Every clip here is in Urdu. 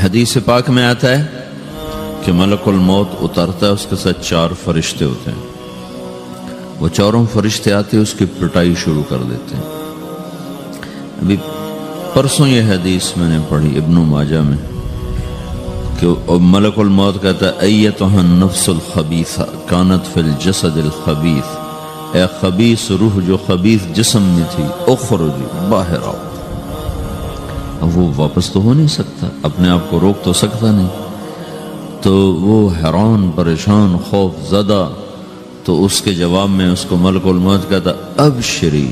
حدیث پاک میں آتا ہے کہ ملک الموت اترتا ہے، اس کے ساتھ 4 فرشتے ہوتے ہیں. وہ چاروں فرشتے آتے اس کی پٹائی شروع کر دیتے ہیں. ابھی پرسوں یہ حدیث میں نے پڑھی ابن ماجہ میں کہ ملک الموت کہتا ہے ایتھا النفس الخبیثہ کانت فی الجسد الخبیث، اے خبیث روح جو خبیث جسم میں تھی، اخرجی باہر آؤ. اب وہ واپس تو ہو نہیں سکتا، اپنے آپ کو روک تو سکتا نہیں، تو وہ حیران پریشان خوف زدہ. تو اس کے جواب میں اس کو ملک الموت کہتا ابشری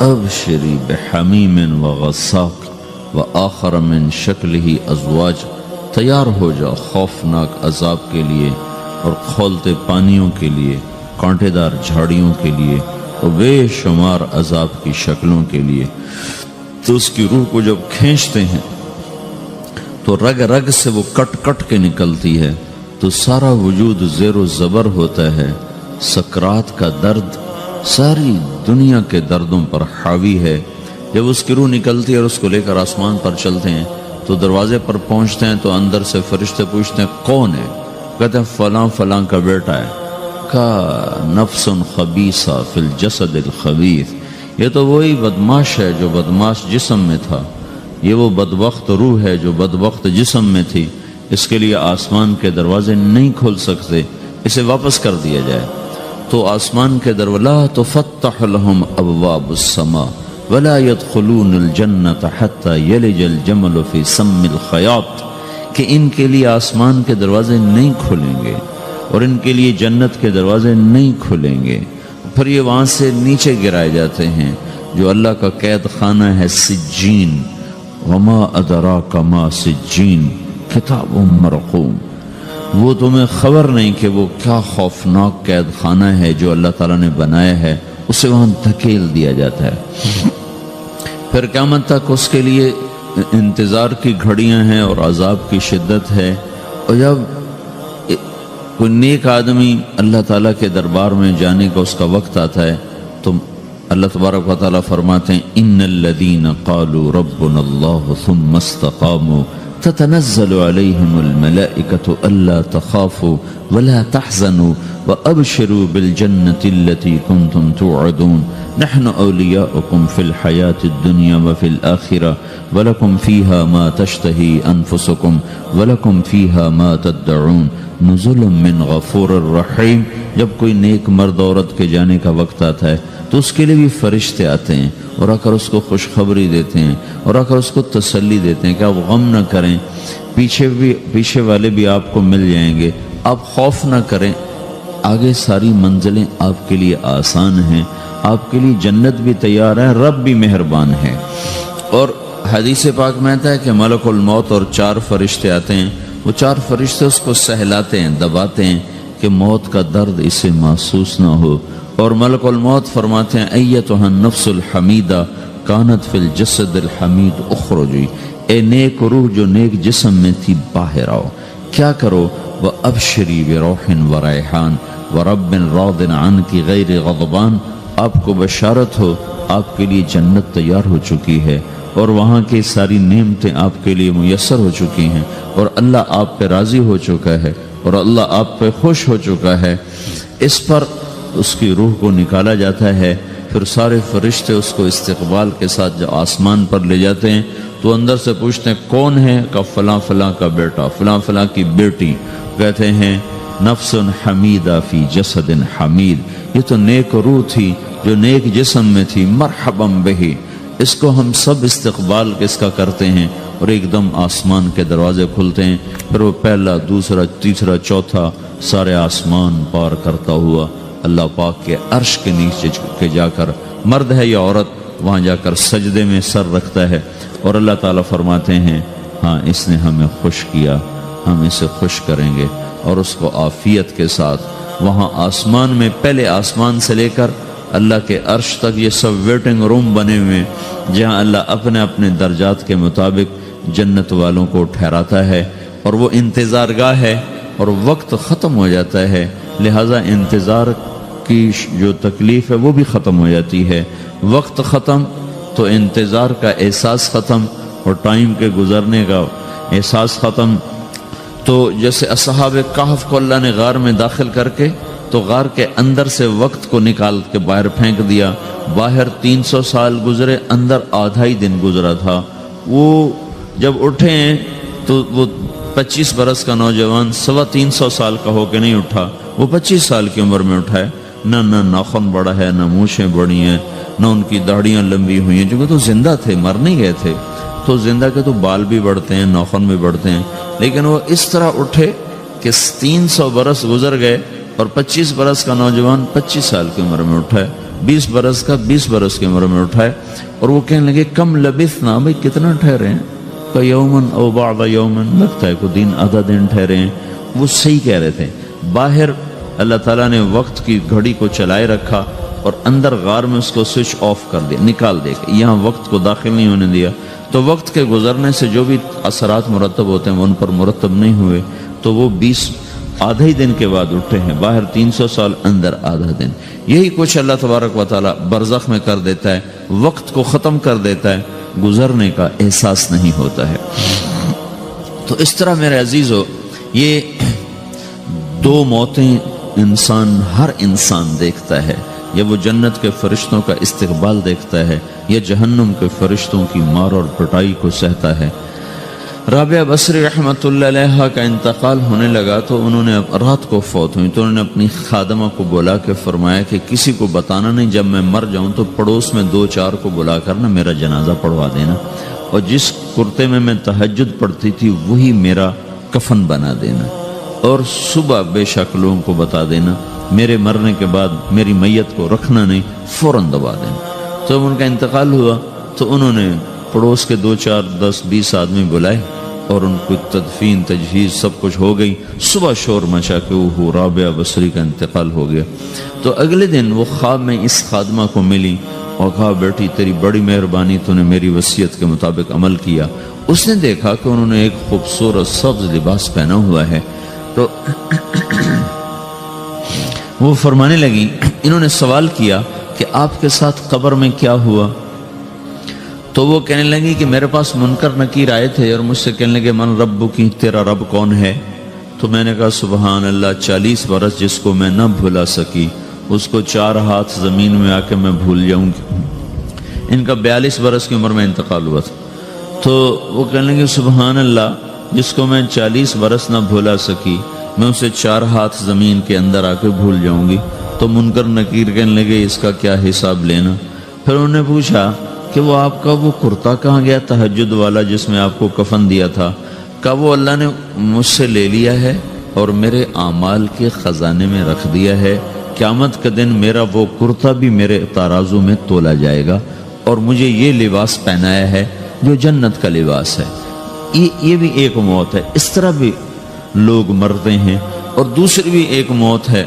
ابشری بحمیم وغساق وآخر من شکلہ ازواج، تیار ہو جا خوفناک عذاب کے لیے اور کھولتے پانیوں کے لیے، کانٹے دار جھاڑیوں کے لیے اور بے شمار عذاب کی شکلوں کے لیے. تو اس کی روح کو جب کھینچتے ہیں تو رگ رگ سے وہ کٹ کٹ کے نکلتی ہے، تو سارا وجود زیر و زبر ہوتا ہے. سکرات کا درد ساری دنیا کے دردوں پر حاوی ہے. جب اس کی روح نکلتی ہے اور اس کو لے کر آسمان پر چلتے ہیں تو دروازے پر پہنچتے ہیں تو اندر سے فرشتے پوچھتے ہیں کون ہے؟ کہتے ہیں فلاں فلاں کا بیٹا ہے. کا نفس خبیثہ فی الجسد الخبیث، یہ تو وہی بدماش ہے جو بدماش جسم میں تھا، یہ وہ بدبخت روح ہے جو بدبخت جسم میں تھی. اس کے لیے آسمان کے دروازے نہیں کھول سکتے، اسے واپس کر دیا جائے. تو آسمان کے دروازے لا تفتح لهم ابواب السماء ولا يدخلون الجنة حتى يلج الجمل في سم الخياط، کہ ان کے لیے آسمان کے دروازے نہیں کھلیں گے اور ان کے لیے جنت کے دروازے نہیں کھلیں گے. پھر یہ وہاں سے نیچے گرائے جاتے ہیں جو اللہ کا قید خانہ ہے سجین. وما ادراک ما سجین کتاب مرقوم، وہ تمہیں خبر نہیں کہ وہ کیا خوفناک قید خانہ ہے جو اللہ تعالیٰ نے بنایا ہے، اسے وہاں دھکیل دیا جاتا ہے. پھر قیامت تک اس کے لیے انتظار کی گھڑیاں ہیں اور عذاب کی شدت ہے. اور جب کوئی نیک آدمی اللہ تعالیٰ کے دربار میں جانے کا اس کا وقت آتا ہے تو اللہ تبارک و تعالیٰ فرماتے ہیں ان الذین قالوا ربنا اللہ ثم استقاموا تتنزل علیہم الملائکۃ الا تخافوا ولا تحزنوا وابشروا بالجنۃ التي کنتم توعدون نحن اولیاؤکم فی الحیاۃ الدنیا وفی الآخرہ ولکم فیہا ما تشتہی انفسکم ولکم فیہا ما تدعون نزل من غفور الرحیم. جب کوئی نیک مرد عورت کے جانے کا وقت آتا ہے تو اس کے لیے بھی فرشتے آتے ہیں اور آ کر اس کو خوشخبری دیتے ہیں اور آ کر اس کو تسلی دیتے ہیں کہ آپ غم نہ کریں، پیچھے والے بھی آپ کو مل جائیں گے، آپ خوف نہ کریں، آگے ساری منزلیں آپ کے لیے آسان ہیں، آپ کے لیے جنت بھی تیار ہے، رب بھی مہربان ہے. اور حدیث پاک میں آتا ہے کہ ملک الموت اور 4 فرشتے آتے ہیں. وہ 4 فرشتے اس کو سہلاتے ہیں، دباتے ہیں کہ موت کا درد اسے محسوس نہ ہو. اور ملک الموت فرماتے ہیں ایتھا النفس الحمیدہ کانت فی الجسد الحمید اخرجی، اے نیک روح جو نیک جسم میں تھی باہر آؤ. کیا کرو؟ وابشری بروح وریحان ورب راض عنک غیر غضبان، آپ کو بشارت ہو آپ کے لیے جنت تیار ہو چکی ہے اور وہاں کی ساری نعمتیں آپ کے لیے میسر ہو چکی ہیں اور اللہ آپ پہ راضی ہو چکا ہے اور اللہ آپ پہ خوش ہو چکا ہے. اس پر اس کی روح کو نکالا جاتا ہے. پھر سارے فرشتے اس کو استقبال کے ساتھ جب آسمان پر لے جاتے ہیں تو اندر سے پوچھتے ہیں کون ہے؟ کہ فلاں فلاں کا بیٹا، فلاں فلاں کی بیٹی. کہتے ہیں نفس حمیدہ فی جسد حمید، یہ تو نیک روح تھی جو نیک جسم میں تھی، مرحبا بہی. اس کو ہم سب استقبال کس کا کرتے ہیں اور ایک دم آسمان کے دروازے کھلتے ہیں. پھر وہ پہلا، دوسرا، تیسرا، چوتھا سارے آسمان پار کرتا ہوا اللہ پاک کے عرش کے نیچے کے جا کر، مرد ہے یا عورت، وہاں جا کر سجدے میں سر رکھتا ہے اور اللہ تعالیٰ فرماتے ہیں ہاں اس نے ہمیں خوش کیا، ہم اسے خوش کریں گے. اور اس کو عافیت کے ساتھ وہاں آسمان میں، پہلے آسمان سے لے کر اللہ کے عرش تک یہ سب ویٹنگ روم بنے ہوئے جہاں اللہ اپنے اپنے درجات کے مطابق جنت والوں کو ٹھہراتا ہے. اور وہ انتظار گاہ ہے اور وقت ختم ہو جاتا ہے، لہٰذا انتظار کی جو تکلیف ہے وہ بھی ختم ہو جاتی ہے. وقت ختم تو انتظار کا احساس ختم اور ٹائم کے گزرنے کا احساس ختم۔ تو جیسے اصحاب کہف کو اللہ نے غار میں داخل کر کے تو غار کے اندر سے وقت کو نکال کے باہر پھینک دیا، باہر 300 سال گزرے، اندر آدھا ہی دن گزرا تھا۔ وہ جب اٹھے ہیں تو وہ 25 برس کا نوجوان 325 سال کا ہو کے نہیں اٹھا، وہ 25 سال کی عمر میں اٹھا ہے۔ نہ ناخن بڑا ہے، نہ مونچھیں بڑی ہیں، نہ ان کی داڑیاں لمبی ہوئی ہیں، کیونکہ تو زندہ تھے، مر نہیں گئے تھے۔ تو زندہ کے تو بال بھی بڑھتے ہیں، ناخن بھی بڑھتے ہیں، لیکن وہ اس طرح اٹھے کہ 300 برس گزر گئے اور 25 برس کا نوجوان 25 سال کی عمر میں اٹھا ہے، 20 برس کا 20 برس کی عمر میں اٹھا ہے۔ اور وہ کہنے لگے کم لبثنا، بھائی کتنا ٹھہرے ہیں؟ کہ یومن او بعض یومن، لگتا ہے کوئی دن آدھا دن ٹھہرے ہیں۔ وہ صحیح کہہ رہے تھے۔ باہر اللہ تعالیٰ نے وقت کی گھڑی کو چلائے رکھا اور اندر غار میں اس کو سوئچ آف کر دیا، نکال دے، یہاں وقت کو داخل نہیں ہونے دیا۔ تو وقت کے گزرنے سے جو بھی اثرات مرتب ہوتے ہیں وہ ان پر مرتب نہیں ہوئے، تو وہ 20 آدھا ہی دن کے بعد اٹھے ہیں، باہر 300 سال، اندر آدھا دن۔ یہی کچھ اللہ تبارک و تعالیٰ برزخ میں کر دیتا ہے، وقت کو ختم کر دیتا ہے، گزرنے کا احساس نہیں ہوتا ہے۔ تو اس طرح میرے عزیزو، یہ دو موتیں ہر انسان دیکھتا ہے، یا وہ جنت کے فرشتوں کا استقبال دیکھتا ہے یا جہنم کے فرشتوں کی مار اور پٹائی کو سہتا ہے۔ رابعہ بصری رحمۃ اللہ علیہ کا انتقال ہونے لگا تو انہوں نے رات کو فوت ہوئی، تو انہوں نے اپنی خادمہ کو بلا کے فرمایا کہ کسی کو بتانا نہیں، جب میں مر جاؤں تو پڑوس میں 2-4 کو بلا کر نا میرا جنازہ پڑھوا دینا، اور جس کرتے میں تہجد پڑھتی تھی وہی میرا کفن بنا دینا، اور صبح بے شک لوگوں کو بتا دینا، میرے مرنے کے بعد میری میت کو رکھنا نہیں، فوراً دبا دینا۔ تو جب ان کا انتقال ہوا تو انہوں نے پڑوس کے 2-4 10-20 آدمی بلائے اور ان کو تدفین تجہیز سب کچھ ہو گئی۔ صبح شور مچا کہ وہ رابعہ بصری کا انتقال ہو گیا۔ تو اگلے دن وہ خواب میں اس خادمہ کو ملی اور کہا بیٹی تیری بڑی مہربانی، تو نے میری وصیت کے مطابق عمل کیا۔ اس نے دیکھا کہ انہوں نے ایک خوبصورت سبز لباس پہنا ہوا ہے، تو وہ فرمانے لگی، انہوں نے سوال کیا کہ آپ کے ساتھ قبر میں کیا ہوا؟ تو وہ کہنے لگی کہ میرے پاس منکر نکیر آئے تھے اور مجھ سے کہنے لگے من رب کی، تیرا رب کون ہے؟ تو میں نے کہا سبحان اللہ، 40 برس جس کو میں نہ بھلا سکی اس کو 4 ہاتھ زمین میں آ کے میں بھول جاؤں گی۔ ان کا 42 برس کی عمر میں انتقال ہوا تھا۔ تو وہ کہنے لگے سبحان اللہ، جس کو میں 40 برس نہ بھولا سکی میں اسے 4 ہاتھ زمین کے اندر آ کے بھول جاؤں گی۔ تو منکر نکیر کہنے لگے اس کا کیا حساب لینا؟ پھر انہوں نے پوچھا کہ وہ آپ کا وہ کرتا کہاں گیا تہجد والا جس میں آپ کو کفن دیا تھا؟ کہا وہ اللہ نے مجھ سے لے لیا ہے اور میرے اعمال کے خزانے میں رکھ دیا ہے، قیامت کے دن میرا وہ کرتا بھی میرے ترازو میں تولا جائے گا، اور مجھے یہ لباس پہنایا ہے جو جنت کا لباس ہے۔ یہ بھی ایک موت ہے۔ اس طرح بھی لوگ مرتے ہیں۔ اور دوسری بھی ایک موت ہے،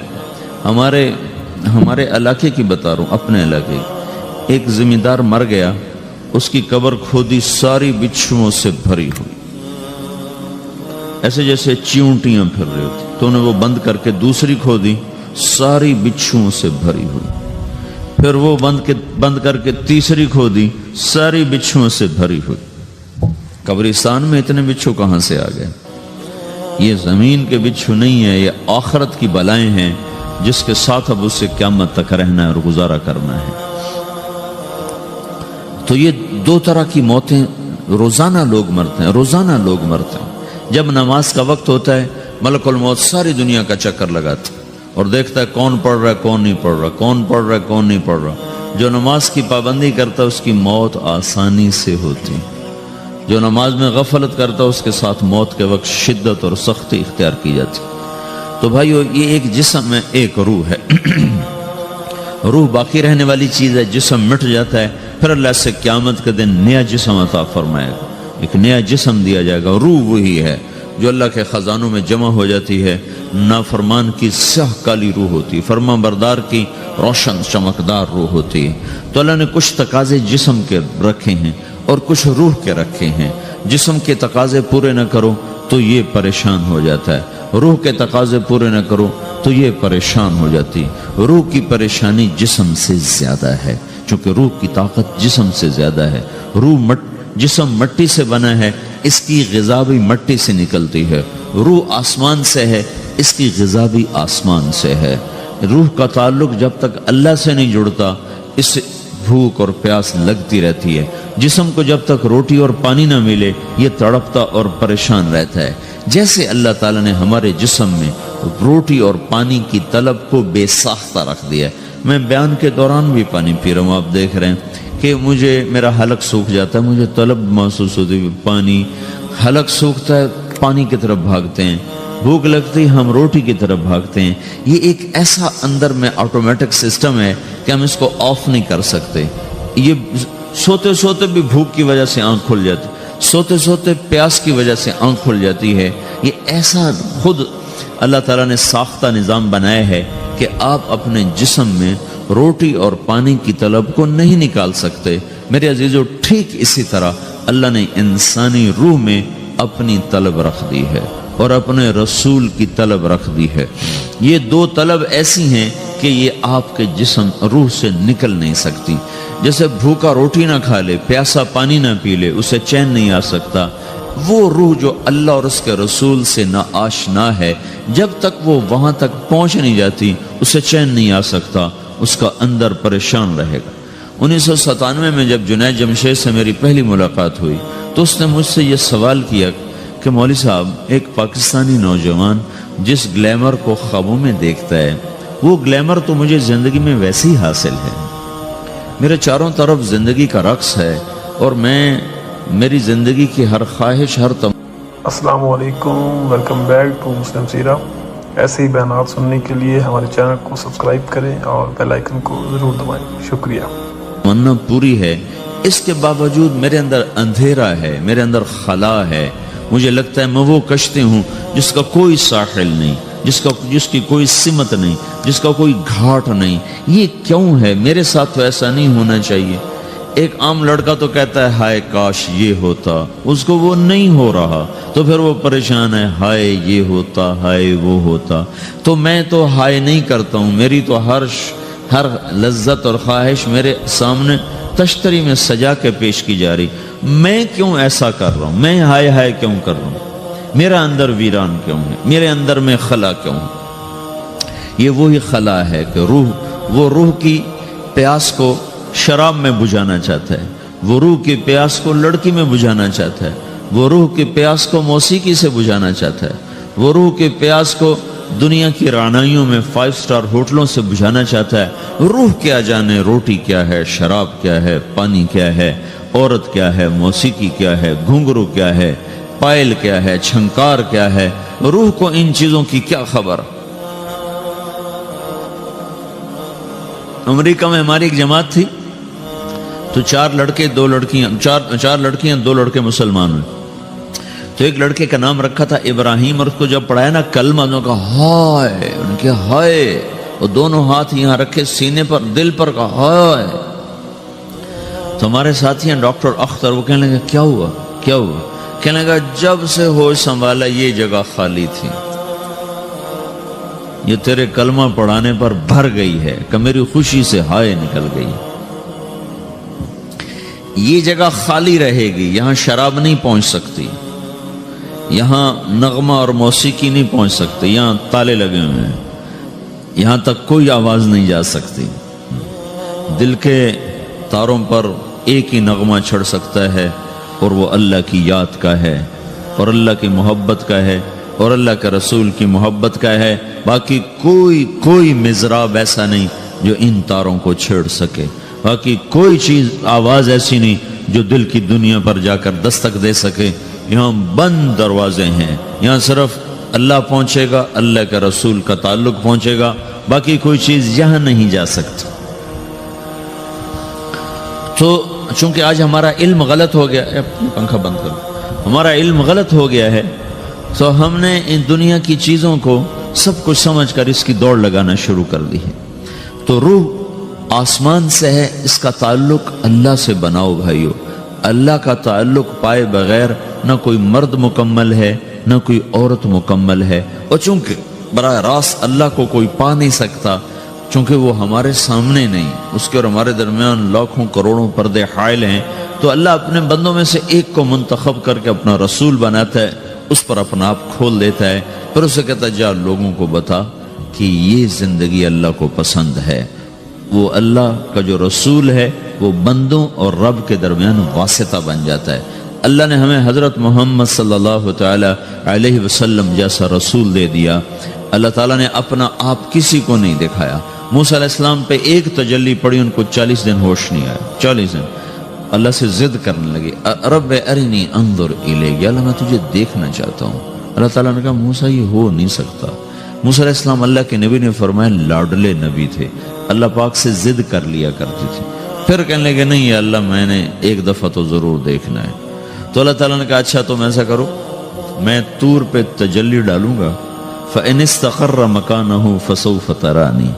ہمارے علاقے کی بتا رہا ہوں، اپنے علاقے کی۔ ایک زمیندار مر گیا، اس کی قبر کھودی، ساری بچھوؤں سے بھری ہوئی، ایسے جیسے چیونٹیاں پھر رہی ہوتی۔ تو انہیں وہ بند کر کے دوسری کھودی، ساری بچھوؤں سے بھری ہوئی۔ پھر وہ بند کر کے تیسری کھودی، ساری بچھوؤں سے بھری ہوئی۔ قبرستان میں اتنے بچھو کہاں سے آ گئے؟ یہ زمین کے بچھو نہیں ہے، یہ آخرت کی بلائیں ہیں جس کے ساتھ اب اس سے قیامت تک رہنا ہے اور گزارا کرنا ہے۔ تو یہ 2 طرح کی موتیں روزانہ لوگ مرتے ہیں، روزانہ لوگ مرتے ہیں۔ جب نماز کا وقت ہوتا ہے ملک الموت ساری دنیا کا چکر لگاتا ہے اور دیکھتا ہے کون پڑھ رہا ہے کون نہیں پڑھ رہا، کون پڑھ رہا ہے کون نہیں پڑھ رہا۔ جو نماز کی پابندی کرتا ہے اس کی موت آسانی سے ہوتی، جو نماز میں غفلت کرتا ہے اس کے ساتھ موت کے وقت شدت اور سختی اختیار کی جاتی۔ تو بھائیو، یہ ایک جسم ہے، ایک روح ہے۔ روح باقی رہنے والی چیز ہے، جسم مٹ جاتا ہے، پھر اللہ سے قیامت کے دن نیا جسم عطا فرمائے گا، ایک نیا جسم دیا جائے گا۔ روح وہی ہے جو اللہ کے خزانوں میں جمع ہو جاتی ہے۔ نافرمان کی سیاہ کالی روح ہوتی ہے، فرما بردار کی روشن چمکدار روح ہوتی ہے۔ تو اللہ نے کچھ تقاضے جسم کے رکھے ہیں اور کچھ روح کے رکھے ہیں۔ جسم کے تقاضے پورے نہ کرو تو یہ پریشان ہو جاتا ہے، روح کے تقاضے پورے نہ کرو تو یہ پریشان ہو جاتی۔ روح کی پریشانی جسم سے زیادہ ہے، چونکہ روح کی طاقت جسم سے زیادہ ہے۔ روح جسم مٹی سے بنا ہے، اس کی غذا بھی مٹی سے نکلتی ہے۔ روح آسمان سے ہے، اس کی غذا بھی آسمان سے ہے۔ روح کا تعلق جب تک اللہ سے نہیں جڑتا، اس سے بھوک اور پیاس لگتی رہتی ہے۔ جسم کو جب تک روٹی اور پانی نہ ملے، یہ تڑپتا اور پریشان رہتا ہے۔ جیسے اللہ تعالیٰ نے ہمارے جسم میں روٹی اور پانی کی طلب کو بے ساختہ رکھ دیا ہے۔ میں بیان کے دوران بھی پانی پی رہا ہوں، آپ دیکھ رہے ہیں کہ میرا حلق سوکھ جاتا ہے، مجھے طلب محسوس ہوتی ہے پانی، حلق سوکھتا ہے پانی کی طرف بھاگتے ہیں، بھوک لگتی ہم روٹی کی طرف بھاگتے ہیں۔ یہ ایک ایسا اندر میں آٹومیٹک سسٹم ہے کہ ہم اس کو آف نہیں کر سکتے۔ یہ سوتے سوتے بھی بھوک کی وجہ سے آنکھ کھل جاتی، سوتے سوتے پیاس کی وجہ سے آنکھ کھل جاتی ہے۔ یہ ایسا خود اللہ تعالیٰ نے ساختہ نظام بنایا ہے کہ آپ اپنے جسم میں روٹی اور پانی کی طلب کو نہیں نکال سکتے۔ میرے عزیزو، ٹھیک اسی طرح اللہ نے انسانی روح میں اپنی طلب رکھ دی ہے اور اپنے رسول کی طلب رکھ دی ہے۔ یہ دو طلب ایسی ہیں کہ یہ آپ کے جسم روح سے نکل نہیں سکتی۔ جیسے بھوکا روٹی نہ کھا لے، پیاسا پانی نہ پی لے، اسے چین نہیں آ سکتا۔ وہ روح جو اللہ اور اس کے رسول سے نا آشنا ہے، جب تک وہ وہاں تک پہنچ نہیں جاتی، اسے چین نہیں آ سکتا، اس کا اندر پریشان رہے گا۔ 1997 میں جب جنید جمشید سے میری پہلی ملاقات ہوئی تو اس نے مجھ سے یہ سوال کیا کہ مولوی صاحب، ایک پاکستانی نوجوان جس گلیمر کو خوابوں میں دیکھتا ہے، وہ گلیمر تو مجھے زندگی میں ویسے ہی حاصل ہے۔ میرے چاروں طرف زندگی کا رقص ہے اور میری زندگی کی ہر خواہش، السلام علیکم، ویلکم بیک ٹو مسلم سیرہ۔ ایسے ہی بیانات سننے کے لیے ہمارے چینل کو سبسکرائب کریں اور بیل آئیکن کو ضرور دبائیں۔ شکریہ۔ تمنا پوری ہے، اس کے باوجود میرے اندر اندھیرا ہے، میرے اندر خلا ہے۔ مجھے لگتا ہے میں وہ کشتی ہوں جس کا کوئی ساحل نہیں، جس کی کوئی سمت نہیں، جس کا کوئی گھاٹ نہیں۔ یہ کیوں ہے؟ میرے ساتھ تو ایسا نہیں ہونا چاہیے۔ ایک عام لڑکا تو کہتا ہے ہائے کاش یہ ہوتا، اس کو وہ نہیں ہو رہا تو پھر وہ پریشان ہے، ہائے یہ ہوتا، ہائے وہ ہوتا۔ تو میں تو ہائے نہیں کرتا ہوں، میری تو ہر لذت اور خواہش میرے سامنے تشتری میں سجا کے پیش کی جا رہی۔ میں کیوں ایسا کر رہا ہوں؟ میں ہائے ہائے کیوں کر رہا ہوں؟ میرا اندر ویران کیوں ہے؟ میرے اندر میں خلا کیوں ہے؟ یہ وہی خلا ہے کہ وہ روح کی پیاس کو شراب میں بجھانا چاہتا ہے، وہ روح کی پیاس کو لڑکی میں بجھانا چاہتا ہے، وہ روح کی پیاس کو موسیقی سے بجھانا چاہتا ہے، وہ روح کی پیاس کو دنیا کی رعنائیوں میں 5 سٹار ہوٹلوں سے بجھانا چاہتا ہے۔ روح کیا جانے روٹی کیا ہے، شراب کیا ہے، پانی کیا ہے، عورت کیا ہے، موسیقی کیا ہے، گھنگرو کیا ہے، پائل کیا ہے، چھنکار کیا ہے۔ روح کو ان چیزوں کی کیا خبر؟ امریکہ میں ہماری ایک جماعت تھی تو 4 لڑکے 2 لڑکیاں، 4 لڑکیاں 2 لڑکے مسلمان ہوئے۔ تو ایک لڑکے کا نام رکھا تھا ابراہیم، اور اس کو جب پڑھایا نا کلمہ، انہوں نے کہا ہائے، ان کے ہائے، اور دونوں ہاتھ یہاں رکھے سینے پر، دل پر، کہا ہائے۔ تو ہمارے ساتھی ہیں ڈاکٹر اختر، وہ کہنے لگے کیا ہوا کیا ہوا؟ کہنے لگا جب سے ہوش سنبھالا یہ جگہ خالی تھی، یہ تیرے کلمہ پڑھانے پر بھر گئی ہے کہ میری خوشی سے ہائے نکل گئی۔ یہ جگہ خالی رہے گی، یہاں شراب نہیں پہنچ سکتی، یہاں نغمہ اور موسیقی نہیں پہنچ سکتے، یہاں تالے لگے ہوئے ہیں، یہاں تک کوئی آواز نہیں جا سکتی۔ دل کے تاروں پر ایک ہی نغمہ چڑھ سکتا ہے اور وہ اللہ کی یاد کا ہے اور اللہ کی محبت کا ہے اور اللہ کے رسول کی محبت کا ہے۔ باقی کوئی مضراب ایسا نہیں جو ان تاروں کو چھیڑ سکے، باقی کوئی چیز آواز ایسی نہیں جو دل کی دنیا پر جا کر دستک دے سکے۔ یہاں بند دروازے ہیں، یہاں صرف اللہ پہنچے گا، اللہ کے رسول کا تعلق پہنچے گا، باقی کوئی چیز یہاں نہیں جا سکتی۔ تو چونکہ آج ہمارا علم غلط ہو گیا، پنکھا بند کرو، ہمارا علم غلط ہو گیا ہے، تو ہم نے ان دنیا کی چیزوں کو سب کچھ سمجھ کر اس کی دوڑ لگانا شروع کر دی ہے۔ تو روح آسمان سے ہے، اس کا تعلق اللہ سے بناؤ بھائیو۔ اللہ کا تعلق پائے بغیر نہ کوئی مرد مکمل ہے نہ کوئی عورت مکمل ہے، اور چونکہ براہ راست اللہ کو کوئی پا نہیں سکتا، چونکہ وہ ہمارے سامنے نہیں، اس کے اور ہمارے درمیان لاکھوں کروڑوں پردے حائل ہیں، تو اللہ اپنے بندوں میں سے ایک کو منتخب کر کے اپنا رسول بناتا ہے، اس پر اپنا آپ کھول دیتا ہے، پھر اسے کہتا ہے جا لوگوں کو بتا کہ یہ زندگی اللہ کو پسند ہے۔ وہ اللہ کا جو رسول ہے وہ بندوں اور رب کے درمیان واسطہ بن جاتا ہے۔ اللہ نے ہمیں حضرت محمد صلی اللہ تعالی علیہ وسلم جیسا رسول دے دیا۔ اللہ تعالیٰ نے اپنا آپ کسی کو نہیں دکھایا۔ موسیٰ علیہ السلام پہ ایک تجلی پڑی، ان کو 40 دن ہوش نہیں آیا، 40 دن اللہ سے ضد کرنے لگے، رب ارنی انظر الیک، یا اللہ میں تجھے دیکھنا چاہتا ہوں۔ اللہ تعالیٰ نے کہا موسیٰ یہ ہو نہیں سکتا۔ موسیٰ علیہ السلام اللہ کے نبی نے فرمایا لاڈلے نبی تھے، اللہ پاک سے ضد کر لیا کرتے تھے۔ پھر کہنے لگے نہیں یا اللہ میں نے ایک دفعہ تو ضرور دیکھنا ہے۔ تو اللہ تعالیٰ نے کہا اچھا تم ایسا کرو، میں طور پہ تجلی ڈالوں گا، فَإِنِ اسْتَقَرَّ مَكَانَهُ فَسَوْفَ تَرَانِي،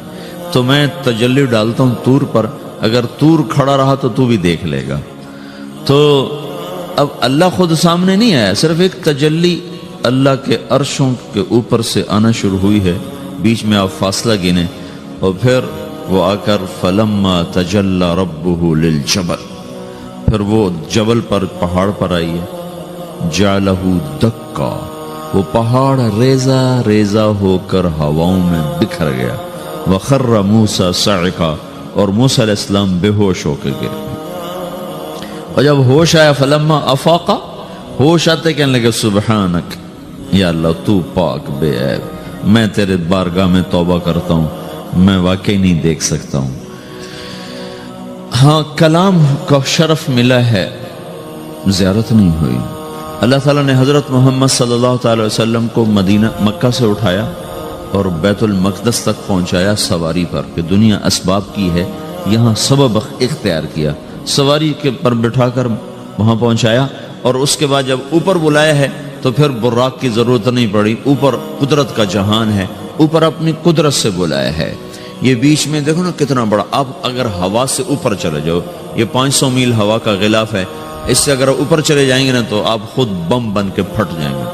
تو میں تجلی ڈالتا ہوں طور پر، اگر طور کھڑا رہا تو تو بھی دیکھ لے گا۔ تو اب اللہ خود سامنے نہیں آیا، صرف ایک تجلی اللہ کے عرشوں کے اوپر سے آنا شروع ہوئی ہے، بیچ میں آپ فاصلہ گنے، اور پھر وہ آ کر فَلَمَّا تَجَلَّى رَبُّهُ لِلْجَبَلِ، پھر وہ جبل پر پہاڑ پر آئی ہے، جَعَلَهُ دَكَّا، وہ پہاڑ ریزہ ریزہ ہو کر ہواؤں میں بکھر گیا، وَخَرَّ مُوسَى صَعِقًا، اور موسیٰ علیہ السلام بے ہوش ہو کے گر گئے۔ اور جب ہوش آیا فلما افاقا، ہوش آتے کہنے لگے سبحانک، یا اللہ تو پاک بے عیب، میں تیرے بارگاہ میں توبہ کرتا ہوں، میں واقعی نہیں دیکھ سکتا ہوں۔ ہاں کلام کا شرف ملا ہے، زیارت نہیں ہوئی۔ اللہ تعالیٰ نے حضرت محمد صلی اللہ تعالی وسلم کو مکہ سے اٹھایا اور بیت المقدس تک پہنچایا سواری پر، کہ دنیا اسباب کی ہے، یہاں سبب اختیار کیا، سواری کے پر بٹھا کر وہاں پہنچایا، اور اس کے بعد جب اوپر بلایا ہے تو پھر براق کی ضرورت نہیں پڑی، اوپر قدرت کا جہان ہے، اوپر اپنی قدرت سے بلایا ہے۔ یہ بیچ میں دیکھو نا کتنا بڑا، آپ اگر ہوا سے اوپر چلے جاؤ، یہ 500 میل ہوا کا غلاف ہے، اس سے اگر اوپر چلے جائیں گے نا تو آپ خود بم بن کے پھٹ جائیں گے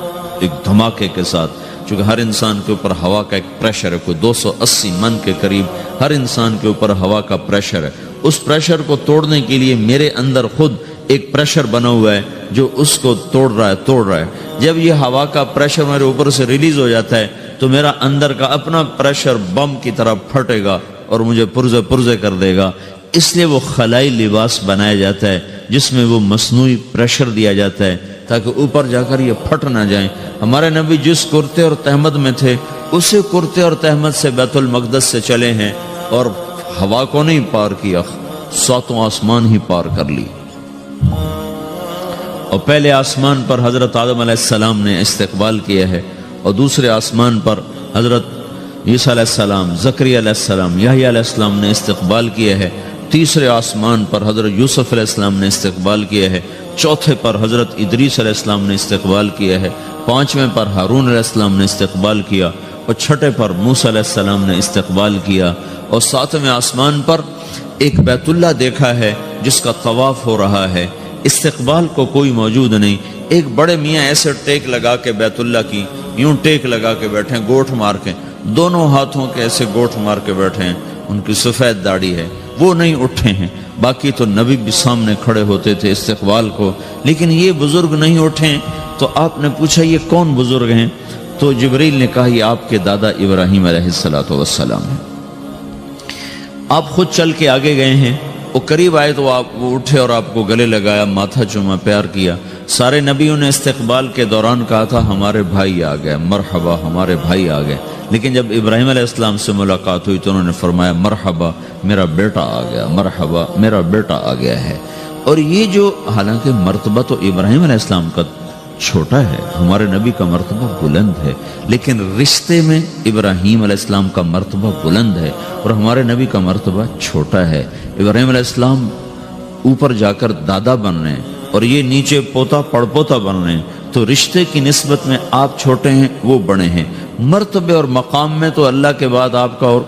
ایک دھماکے کے ساتھ، چونکہ ہر انسان کے اوپر ہوا کا ایک پریشر ہے، کوئی 280 من کے قریب ہر انسان کے اوپر ہوا کا پریشر ہے۔ اس پریشر کو توڑنے کے لیے میرے اندر خود ایک پریشر بنا ہوا ہے جو اس کو توڑ رہا ہے۔ جب یہ ہوا کا پریشر میرے اوپر سے ریلیز ہو جاتا ہے تو میرا اندر کا اپنا پریشر بم کی طرح پھٹے گا اور مجھے پرزے کر دے گا۔ اس لیے وہ خلائی لباس بنایا جاتا ہے جس میں وہ مصنوعی پریشر دیا جاتا ہے تاکہ اوپر جا کر یہ پھٹ نہ جائیں۔ ہمارے نبی جس کرتے اور تہمد میں تھے اسی کرتے اور تہمد سے بیت المقدس سے چلے ہیں اور ہوا کو نہیں پار کیا، 7 آسمان ہی پار کر لی۔ اور پہلے آسمان پر حضرت آدم علیہ السلام نے استقبال کیا ہے، اور دوسرے آسمان پر حضرت عیسیٰ علیہ السلام، زکریا علیہ السلام، یحییٰ علیہ السلام نے استقبال کیا ہے، تیسرے آسمان پر حضرت یوسف علیہ السلام نے استقبال کیا ہے، چوتھے پر حضرت ادریس علیہ السلام نے استقبال کیا ہے، 5ویں پر ہارون علیہ السلام نے استقبال کیا، اور 6 پر موسیٰ علیہ السلام نے استقبال کیا، اور 7ویں آسمان پر ایک بیت اللہ دیکھا ہے جس کا طواف ہو رہا ہے۔ استقبال کو کوئی موجود نہیں، ایک بڑے میاں ایسے ٹیک لگا کے بیت اللہ کی یوں ٹیک لگا کے بیٹھے ہیں، گوٹھ مار کے، دونوں ہاتھوں کے ایسے گوٹھ مار کے بیٹھے ہیں، ان کی سفید داڑھی ہے، وہ نہیں اٹھے ہیں۔ باقی تو نبی بھی سامنے کھڑے ہوتے تھے استقبال کو، لیکن یہ بزرگ نہیں اٹھے ہیں۔ تو آپ نے پوچھا یہ کون بزرگ ہیں؟ تو جبریل نے کہا یہ آپ کے دادا ابراہیم علیہ السلام ہیں۔ آپ خود چل کے آگے گئے ہیں، وہ قریب آئے تو وہ اٹھے اور آپ کو گلے لگایا، ماتھا چوما، پیار کیا۔ سارے نبیوں نے استقبال کے دوران کہا تھا ہمارے بھائی آ گئے، مرحبا ہمارے بھائی آ گئے، لیکن جب ابراہیم علیہ السلام سے ملاقات ہوئی تو انہوں نے فرمایا مرحبا میرا بیٹا آ گیا، مرحبا میرا بیٹا آ گیا ہے۔ اور یہ جو حالانکہ مرتبہ تو ابراہیم علیہ السلام کا چھوٹا ہے، ہمارے نبی کا مرتبہ بلند ہے، لیکن رشتے میں ابراہیم علیہ السلام کا مرتبہ بلند ہے اور ہمارے نبی کا مرتبہ چھوٹا ہے۔ ابراہیم علیہ السلام اوپر جا کر دادا بن رہے ہیں اور یہ نیچے پوتا پڑپوتا بن رہے ہیں، تو رشتے کی نسبت میں آپ چھوٹے ہیں وہ بڑے ہیں۔ مرتبے اور مقام میں تو اللہ کے بعد آپ کا اور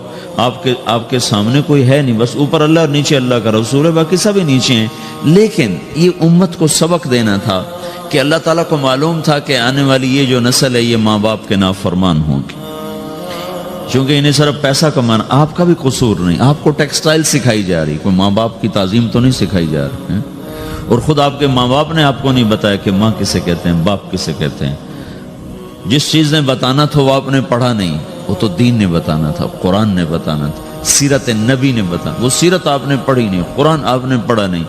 آپ کے سامنے کوئی ہے نہیں، بس اوپر اللہ اور نیچے اللہ کا رسول ہے، باقی سب نیچے ہیں۔ لیکن یہ امت کو سبق دینا تھا کہ اللہ تعالیٰ کو معلوم تھا کہ آنے والی یہ جو نسل ہے یہ ماں باپ کے نافرمان ہوں گی، چونکہ انہیں صرف پیسہ کمانا، آپ کا بھی قصور نہیں، آپ کو ٹیکسٹائل سکھائی جا رہی، کوئی ماں باپ کی تعظیم تو نہیں سکھائی جا رہی ہے۔ اور خود آپ کے ماں باپ نے آپ کو نہیں بتایا کہ ماں کسے کہتے ہیں، باپ کسے کہتے ہیں۔ جس چیز نے بتانا تھا وہ آپ نے پڑھا نہیں، وہ تو دین نے بتانا تھا، قرآن نے بتانا تھا، سیرت نبی نے بتانا، وہ سیرت آپ نے پڑھی نہیں، قرآن آپ نے پڑھا نہیں۔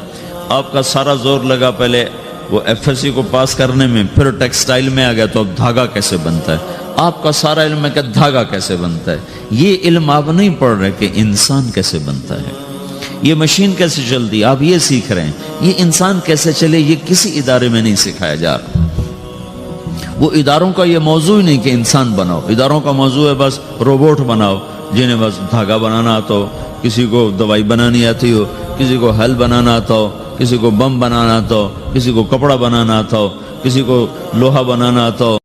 آپ کا سارا زور لگا پہلے وہ ایف ایس سی کو پاس کرنے میں، پھر ٹیکسٹائل میں آ گیا تو اب دھاگا کیسے بنتا ہے، آپ کا سارا علم ہے کہ دھاگا کیسے بنتا ہے۔ یہ علم آپ نہیں پڑھ رہے کہ انسان کیسے بنتا ہے، یہ مشین کیسے چلتی، آپ یہ سیکھ رہے ہیں۔ یہ انسان کیسے چلے یہ کسی ادارے میں نہیں سکھایا جا رہا۔ وہ اداروں کا یہ موضوع ہی نہیں کہ انسان بناؤ، اداروں کا موضوع ہے بس روبوٹ بناؤ جنہیں بس دھاگا بنانا آتا ہو، کسی کو دوائی بنانی آتی ہو، کسی کو حل بنانا آتا ہو، کسی کو بم بنانا آتا ہو، کسی کو کپڑا بنانا آتا ہو، کسی کو لوہا بنانا آتا ہو۔